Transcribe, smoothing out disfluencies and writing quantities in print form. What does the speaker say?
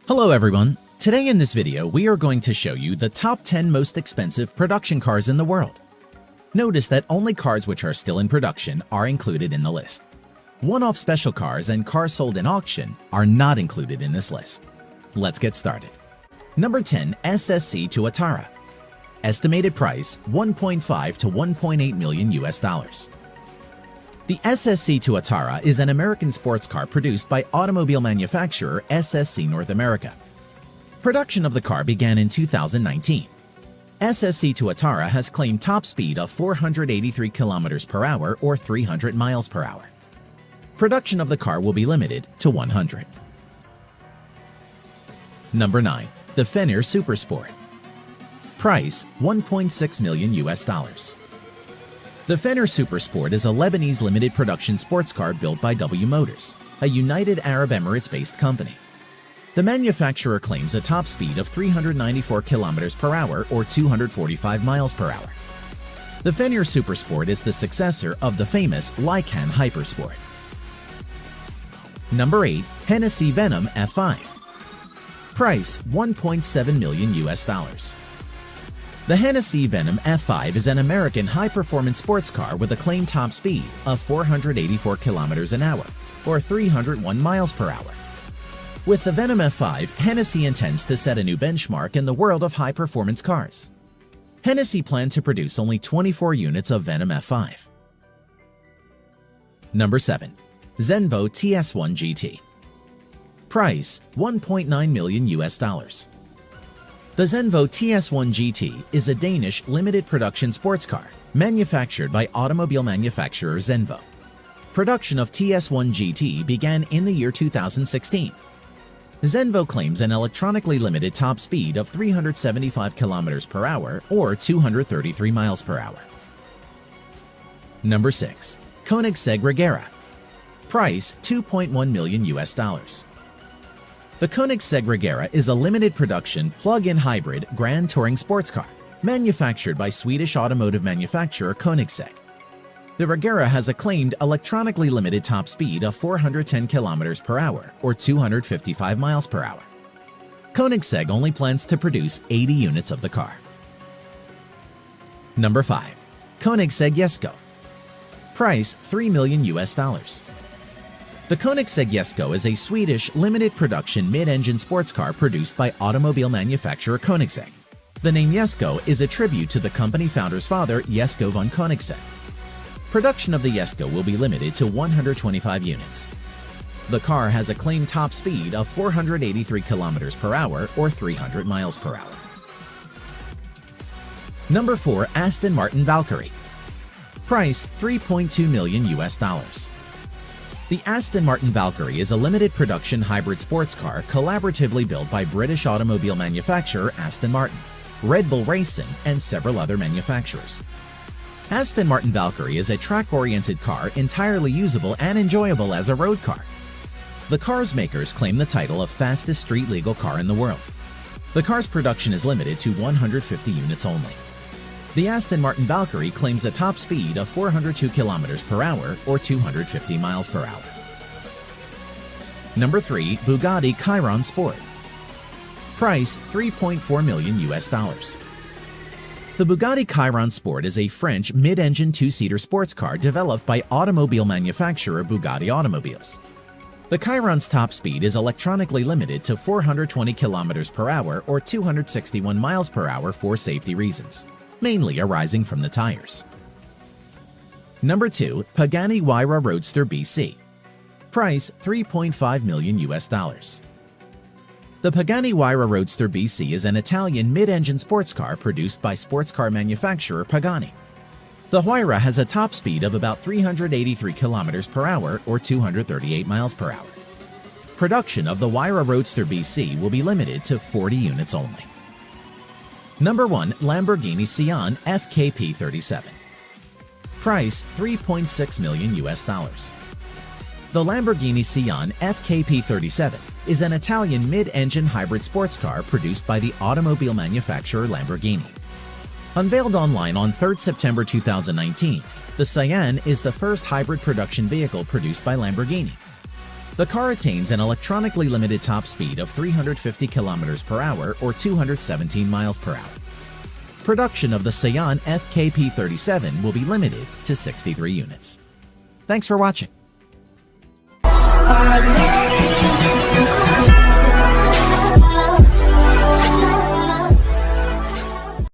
Hello everyone! Today in this video, we are going to show you the top 10 most expensive production cars in the world. Notice that only cars which are still in production are included in the list. One-off special cars and cars sold in auction are not included in this list. Let's get started. Number 10. SSC Tuatara. Estimated price $1.5 to $1.8 million US. The SSC Tuatara is an American sports car produced by automobile manufacturer SSC North America. Production of the car began in 2019. SSC Tuatara has claimed top speed of 483 km per hour or 300 miles per hour. Production of the car will be limited to 100. Number 9. The Fenrir Supersport. Price $1.6 million US. The Fenrir Supersport is a Lebanese limited production sports car built by W Motors, a United Arab Emirates-based company. The manufacturer claims a top speed of 394 km per hour or 245 miles per hour. The Fenrir Supersport is the successor of the famous Lykan Hypersport. Number 8. Hennessy Venom F5. Price $1.7 million US. The Hennessy Venom F5 is an American high-performance sports car with a claimed top speed of 484 km an hour or 301 miles per hour. With the Venom F5, Hennessy intends to set a new benchmark in the world of high-performance cars. Hennessy planned to produce only 24 units of Venom F5. Number 7. Zenvo TS1 GT. Price $1.9 million US. The Zenvo TS1 GT is a Danish limited production sports car manufactured by automobile manufacturer Zenvo. Production of TS1 GT began in the year 2016. Zenvo claims an electronically limited top speed of 375 km per hour or 233 miles per hour. Number 6. Koenigsegg Regera. Price $2.1 million US. The Koenigsegg Regera is a limited production plug-in hybrid grand touring sports car manufactured by Swedish automotive manufacturer Koenigsegg. The Regera has a claimed electronically limited top speed of 410 km per hour or 255 miles per hour. Koenigsegg only plans to produce 80 units of the car. Number 5. Koenigsegg Jesko. Price $3 million US. The Koenigsegg Jesko is a Swedish limited production mid-engine sports car produced by automobile manufacturer Koenigsegg. The name Jesko is a tribute to the company founder's father, Jesko von Koenigsegg. Production of the Jesko will be limited to 125 units. The car has a claimed top speed of 483 km per hour or 300 miles per hour. Number 4. Aston Martin Valkyrie. Price $3.2 million US. The Aston Martin Valkyrie is a limited production hybrid sports car collaboratively built by British automobile manufacturer Aston Martin, Red Bull Racing, and several other manufacturers. Aston Martin Valkyrie is a track-oriented car entirely usable and enjoyable as a road car. The car's makers claim the title of fastest street-legal car in the world. The car's production is limited to 150 units only. The Aston Martin Valkyrie claims a top speed of 402 km per hour or 250 miles per hour. Number 3. Bugatti Chiron Sport. Price $3.4 million US. The Bugatti Chiron Sport is a French mid-engine two-seater sports car developed by automobile manufacturer Bugatti Automobiles. The Chiron's top speed is electronically limited to 420 km per hour or 261 miles per hour for safety reasons, mainly arising from the tires. Number 2. Pagani Huayra Roadster BC. Price $3.5 million US. The Pagani Huayra Roadster BC is an Italian mid-engine sports car produced by sports car manufacturer Pagani. The Huayra has a top speed of about 383 km per hour or 238 miles per hour. Production of the Huayra Roadster BC will be limited to 40 units only. Number 1. Lamborghini Sian FKP37. Price $3.6 million US. The Lamborghini Sian FKP37 is an Italian mid-engine hybrid sports car produced by the automobile manufacturer Lamborghini. Unveiled online on 3 September 2019, the Sian is the first hybrid production vehicle produced by Lamborghini. The car attains an electronically limited top speed of 350 km per hour or 217 miles per hour. Production of the Scion FKP37 will be limited to 63 units. Thanks for watching.